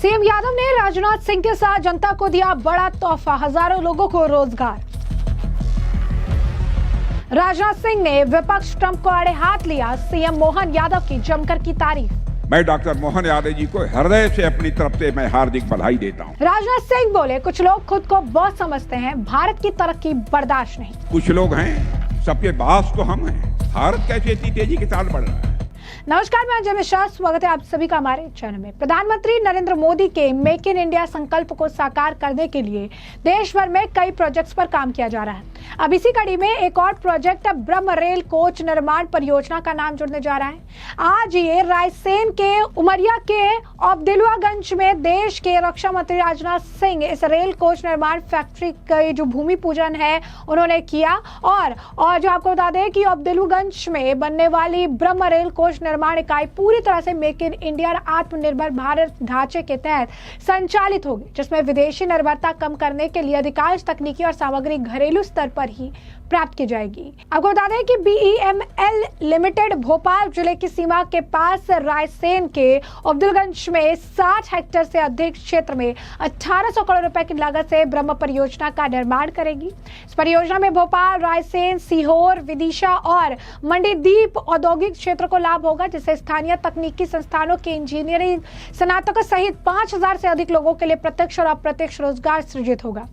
CM Yadav ने राजनाथ सिंह के साथ जनता को दिया बड़ा तोहफा, हजारों लोगों को रोजगार। राजनाथ सिंह ने विपक्ष ट्रंप को आड़े हाथ लिया, सीएम मोहन यादव की जमकर की तारीफ। मैं डॉक्टर मोहन यादव जी को हृदय से अपनी तरफ से मैं हार्दिक बधाई देता हूं। राजनाथ सिंह बोले, कुछ लोग खुद को बहुत समझते हैं, भारत की तरक्की बर्दाश्त नहीं। कुछ लोग हैं, सबके बास तो हम हैं। भारत कैसे इतनी तेजी के साथ बढ़ रहा है। नमस्कार, मैं अजय मिश्रा, स्वागत है आप सभी का हमारे चैनल में। प्रधानमंत्री नरेंद्र मोदी के मेक इन इंडिया संकल्प को साकार करने के लिए देश भर में कई प्रोजेक्ट्स पर काम किया जा रहा है। अब इसी कड़ी में एक और प्रोजेक्ट ब्रह्म रेल कोच निर्माण परियोजना का नाम जुड़ने जा रहा है। आज ये रायसेन के उमरिया के अब्दुलगंज में देश के रक्षा मंत्री राजनाथ सिंह इस रेल कोच निर्माण फैक्ट्री का जो भूमि पूजन है उन्होंने किया। और जो आपको बता दें कि अब्दुलगंज में बनने वाली ब्रह्म रेल कोच निर्माण इकाई पूरी तरह से मेक इन इंडिया आत्मनिर्भर भारत ढांचे के तहत संचालित होगी, जिसमें विदेशी निर्भरता कम करने के लिए अधिकांश तकनीकी और सामग्री घरेलू स्तर पर ही प्राप्त की जाएगी। आपको बता दें कि BEML लिमिटेड भोपाल जिले की सीमा के पास रायसेन के अब्दुलगंज में 60 हेक्टेयर से अधिक क्षेत्र में 1800 करोड़ रुपए की लागत से ब्रह्म परियोजना का निर्माण करेगी। इस परियोजना में भोपाल, रायसेन, सीहोर, विदिशा और मंडीदीप औद्योगिक क्षेत्र को लाभ होगा, जिससे स्थानीय तकनीकी संस्थानों के इंजीनियरिंग स्नातकों सहित 5000 से अधिक लोगों के लिए प्रत्यक्ष और अप्रत्यक्ष रोजगार सृजित होगा।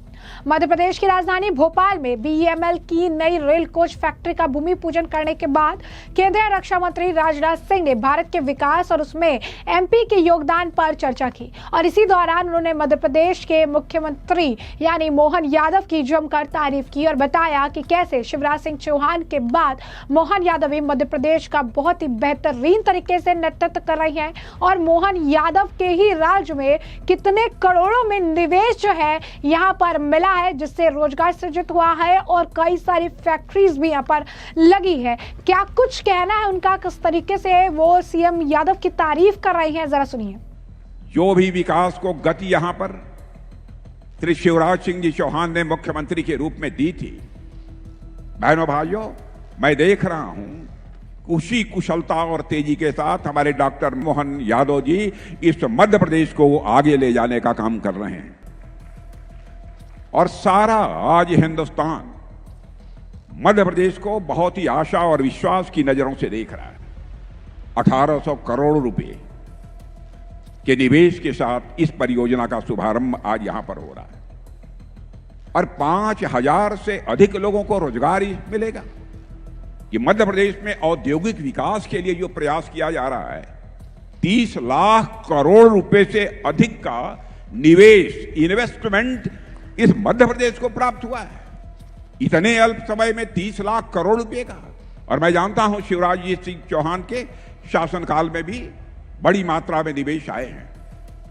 मध्य प्रदेश की राजधानी भोपाल में BEML की नई रेल कोच फैक्ट्री का भूमि पूजन करने के बाद केंद्रीय रक्षा मंत्री राजनाथ सिंह ने भारत के विकास और उसमें MP के योगदान पर चर्चा की। और इसी दौरान उन्होंने मध्य प्रदेश के मुख्यमंत्री यानी मोहन यादव की जमकर तारीफ की और बताया कि कैसे शिवराज सिंह चौहान के बाद मोहन यादव ही मध्य प्रदेश का बहुत ही बेहतरीन तरीके से नेतृत्व कर रही हैं और मोहन यादव के ही राज्य में कितने करोड़ों में निवेश जो है यहाँ पर मिला है, जिससे रोजगार सृजित हुआ है और कई सारी फैक्ट्रीज भी यहाँ पर लगी है। क्या कुछ कहना है उनका, किस तरीके से वो सीएम यादव की तारीफ कर रही हैं, जरा सुनिए। जो भी विकास को गति यहां पर श्री शिवराज सिंह जी चौहान ने मुख्यमंत्री के रूप में दी थी, बहनों भाइयों, मैं देख रहा हूं उसी कुशलता और तेजी के साथ हमारे डॉक्टर मोहन यादव जी इस मध्य प्रदेश को आगे ले जाने का काम कर रहे हैं। और सारा आज हिंदुस्तान मध्य प्रदेश को बहुत ही आशा और विश्वास की नजरों से देख रहा है। 1800 करोड़ रुपए के निवेश के साथ इस परियोजना का शुभारंभ आज यहां पर हो रहा है और 5000 से अधिक लोगों को रोजगार मिलेगा। ये मध्य प्रदेश में औद्योगिक विकास के लिए जो प्रयास किया जा रहा है, 30 लाख करोड़ रुपए से अधिक का निवेश, इन्वेस्टमेंट इस मध्य प्रदेश को प्राप्त हुआ है इतने अल्प समय में 30 लाख करोड़ रुपए का। और मैं जानता हूं शिवराज जी सिंह चौहान के शासनकाल में भी बड़ी मात्रा में निवेश आए हैं,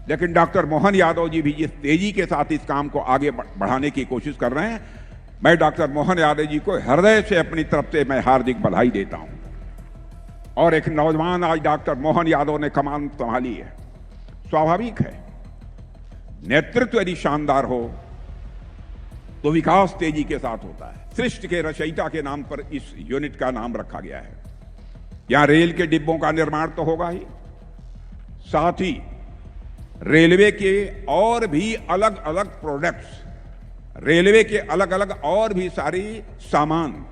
लेकिन डॉक्टर मोहन यादव जी भी जिस तेजी के साथ इस काम को आगे बढ़ाने की कोशिश कर रहे हैं, मैं डॉक्टर मोहन यादव जी को हृदय से अपनी तरफ से मैं हार्दिक बधाई देता हूं। और एक नौजवान आज डॉक्टर मोहन यादव ने कमान संभाली है। स्वाभाविक है, नेतृत्व यदि शानदार हो तो विकास तेजी के साथ होता है। सृष्टि के रचयिता के नाम पर इस यूनिट का नाम रखा गया है। यहां रेल के डिब्बों का निर्माण तो होगा ही, साथ ही रेलवे के और भी अलग अलग प्रोडक्ट्स, रेलवे के अलग अलग और भी सारी सामान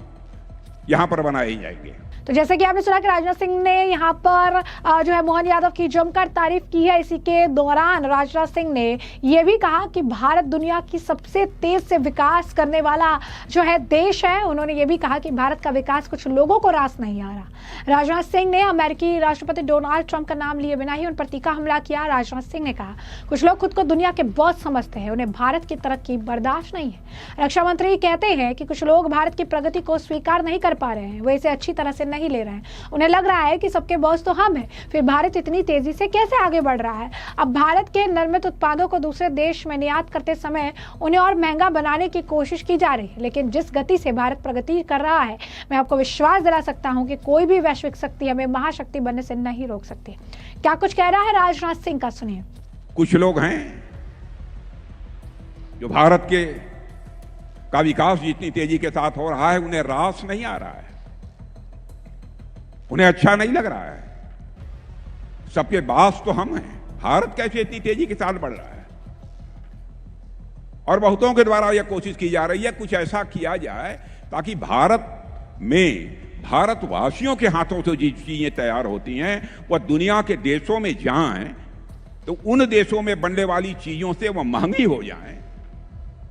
यहां पर बनाए जाएंगे। तो जैसे कि आपने सुना कि राजनाथ सिंह ने यहाँ पर जो है मोहन यादव की जमकर तारीफ की है। इसी के दौरान राजनाथ सिंह ने यह भी कहा कि भारत दुनिया की सबसे तेज से विकास करने वाला जो है देश है। उन्होंने ये भी कहा कि भारत का विकास कुछ लोगों को रास नहीं आ रहा। राजनाथ सिंह ने अमेरिकी राष्ट्रपति डोनाल्ड ट्रंप का नाम लिए बिना ही उन पर तीखा हमला किया। राजनाथ सिंह ने कहा, कुछ लोग खुद को दुनिया के बॉस समझते हैं, उन्हें भारत की तरक्की बर्दाश्त नहीं है। रक्षा मंत्री कहते हैं कि कुछ लोग भारत की प्रगति को स्वीकार नहीं कर पा रहे हैं, वो इसे अच्छी तरह से नहीं ले रहे हैं। उन्हें लग रहा है कि सबके बॉस तो हम हैं, फिर भारत इतनी तेजी से कैसे आगे बढ़ रहा है। अब भारत के निर्मित उत्पादों को दूसरे देश में निर्यात करते समय उन्हें और महंगा बनाने की कोशिश की जा रही है, लेकिन जिस गति से भारत प्रगति कर रहा है, मैं आपको विश्वास दिला सकता हूं कि कोई भी वैश्विक शक्ति हमें महाशक्ति बनने से नहीं रोक सकती। क्या कुछ कह रहा है राजनाथ सिंह का, सुनिए। कुछ लोग हैं जो भारत के का विकास जितनी तेजी के साथ हो रहा है उन्हें रास नहीं आ रहा है, उन्हें अच्छा नहीं लग रहा है। सबके बास तो हम हैं। भारत कैसे इतनी तेजी के साथ बढ़ रहा है। और बहुतों के द्वारा यह कोशिश की जा रही है कुछ ऐसा किया जाए ताकि भारत में भारतवासियों के हाथों से जो चीजें तैयार होती हैं वह दुनिया के देशों में जाएं तो उन देशों में बनने वाली चीजों से वह महंगी हो जाएं,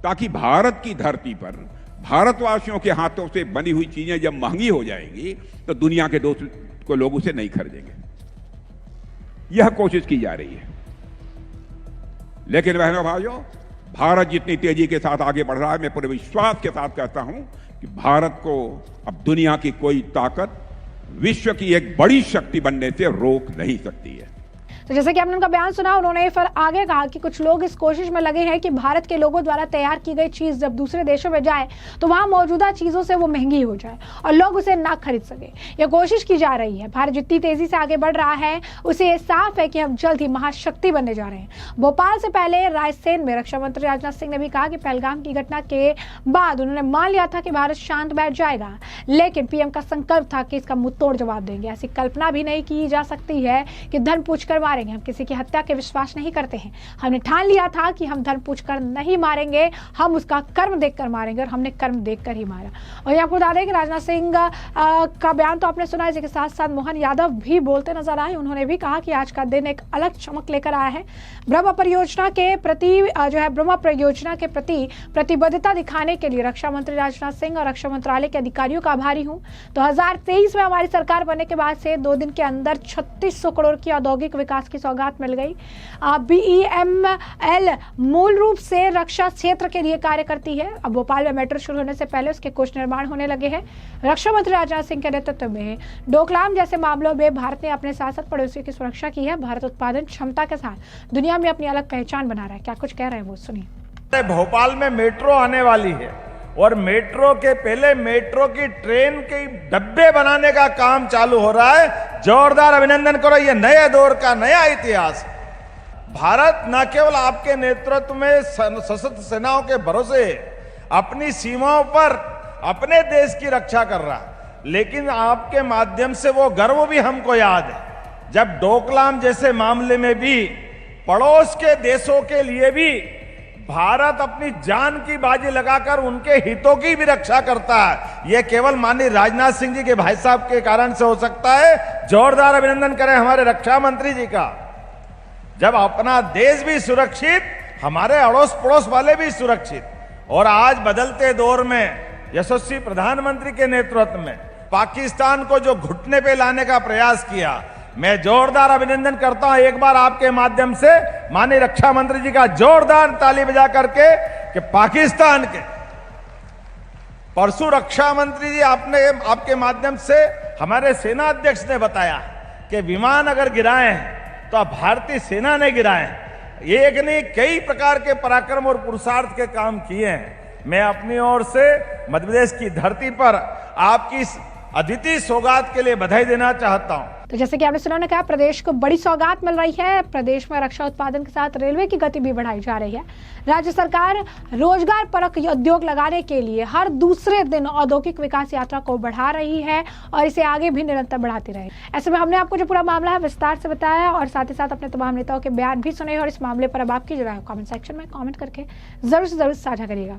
ताकि भारत की धरती पर भारतवासियों के हाथों से बनी हुई चीजें जब महंगी हो जाएंगी तो दुनिया के दोस्त को लोग उसे नहीं खरीदेंगे। यह कोशिश की जा रही है। लेकिन बहनों भाइयों, भारत जितनी तेजी के साथ आगे बढ़ रहा है, मैं पूरे विश्वास के साथ कहता हूं कि भारत को अब दुनिया की कोई ताकत विश्व की एक बड़ी शक्ति बनने से रोक नहीं सकती है। तो जैसे कि आपने उनका बयान सुना, उन्होंने फिर आगे कहा कि कुछ लोग इस कोशिश में लगे हैं कि भारत के लोगों द्वारा तैयार की गई चीज जब दूसरे देशों में जाए तो वहां मौजूदा चीजों से वो महंगी हो जाए और लोग उसे ना खरीद सके। यह कोशिश की जा रही है। भारत जितनी तेजी से आगे बढ़ रहा है उसे ये साफ है कि हम जल्द ही महाशक्ति बनने जा रहे हैं। भोपाल से पहले रायसेन में रक्षा मंत्री राजनाथ सिंह ने भी कहा कि पहलगाम की घटना के बाद उन्होंने मान लिया था कि भारत शांत बैठ जाएगा, लेकिन पीएम का संकल्प था कि इसका मुंहतोड़ जवाब देंगे। ऐसी कल्पना भी नहीं की जा सकती है कि धन पूछ कर मारेंगे। हम किसी की हत्या के विश्वास नहीं करते हैं। हमने ठान लिया था कि हम धन पूछकर नहीं मारेंगे, हम उसका कर्म देखकर मारेंगे और हमने कर्म देखकर ही मारा। और ये आपको बता दें कि राजनाथ सिंह का बयान तो आपने सुना, इसके साथ साथ मोहन यादव भी बोलते नजर आए। उन्होंने भी कहा कि आज का दिन एक अलग चमक लेकर आया है। ब्रह्म परियोजना के प्रति प्रतिबद्धता दिखाने के लिए रक्षा मंत्री राजनाथ सिंह और रक्षा मंत्रालय के अधिकारियों का आभारी हूं। 2023 में हमारी सरकार बनने के बाद से 2 दिन के अंदर 3600 करोड़ की औद्योगिक विकास की सौगात मिल गई। BEML मूल रूप से रक्षा क्षेत्र के लिए कार्य करती है। अब भोपाल में मेट्रो शुरू होने से पहले उसके कुछ निर्माण होने लगे हैं। रक्षा मंत्री राजनाथ सिंह के नेतृत्व में डोकलाम जैसे मामलों में भारत ने अपने साथ साथ पड़ोसियों की सुरक्षा की है। भारत उत्पादन क्षमता के साथ दुनिया में अपनी अलग पहचान बना रहा है। क्या कुछ कह रहे हैं वो सुनिए। भोपाल में मेट्रो आने वाली है और मेट्रो के पहले मेट्रो की ट्रेन के डब्बे बनाने का काम चालू हो रहा है। जोरदार अभिनंदन करो, ये नए दौर का नया इतिहास। भारत न केवल आपके नेतृत्व में सशस्त्र सेनाओं के भरोसे अपनी सीमाओं पर अपने देश की रक्षा कर रहा है, लेकिन आपके माध्यम से वो गर्व भी हमको याद है जब डोकलाम जैसे मामले में भी पड़ोस के देशों के लिए भी भारत अपनी जान की बाजी लगाकर उनके हितों की भी रक्षा करता है। यह केवल माननीय राजनाथ सिंह जी के भाई साहब के कारण से हो सकता है। जोरदार अभिनंदन करें हमारे रक्षा मंत्री जी का। जब अपना देश भी सुरक्षित, हमारे अड़ोस पड़ोस वाले भी सुरक्षित, और आज बदलते दौर में यशस्वी प्रधानमंत्री के नेतृत्व में पाकिस्तान को जो घुटने पे लाने का प्रयास किया, मैं जोरदार अभिनंदन करता हूं एक बार आपके माध्यम से माननीय रक्षा मंत्री जी का जोरदार ताली बजा करके कि पाकिस्तान के परसों रक्षा मंत्री जी आपके माध्यम से हमारे सेना अध्यक्ष ने बताया कि विमान अगर गिराए हैं तो भारतीय सेना ने गिराए हैं। एक नहीं कई प्रकार के पराक्रम और पुरुषार्थ के काम किए हैं। मैं अपनी ओर से मध्य प्रदेश की धरती पर आपकी अद्वितीय सौगात के लिए बधाई देना चाहता हूं। तो जैसे कि आपने सुना, ने कहा प्रदेश को बड़ी सौगात मिल रही है। प्रदेश में रक्षा उत्पादन के साथ रेलवे की गति भी बढ़ाई जा रही है। राज्य सरकार रोजगार परक उद्योग लगाने के लिए हर दूसरे दिन औद्योगिक विकास यात्रा को बढ़ा रही है और इसे आगे भी निरंतर बढ़ाती रहे। ऐसे में हमने आपको जो पूरा मामला है विस्तार से बताया और साथ ही साथ अपने तमाम नेताओं के बयान भी सुने और इस मामले पर अब आपकी जगह कमेंट सेक्शन में कमेंट करके जरूर से जरूर साझा करिएगा।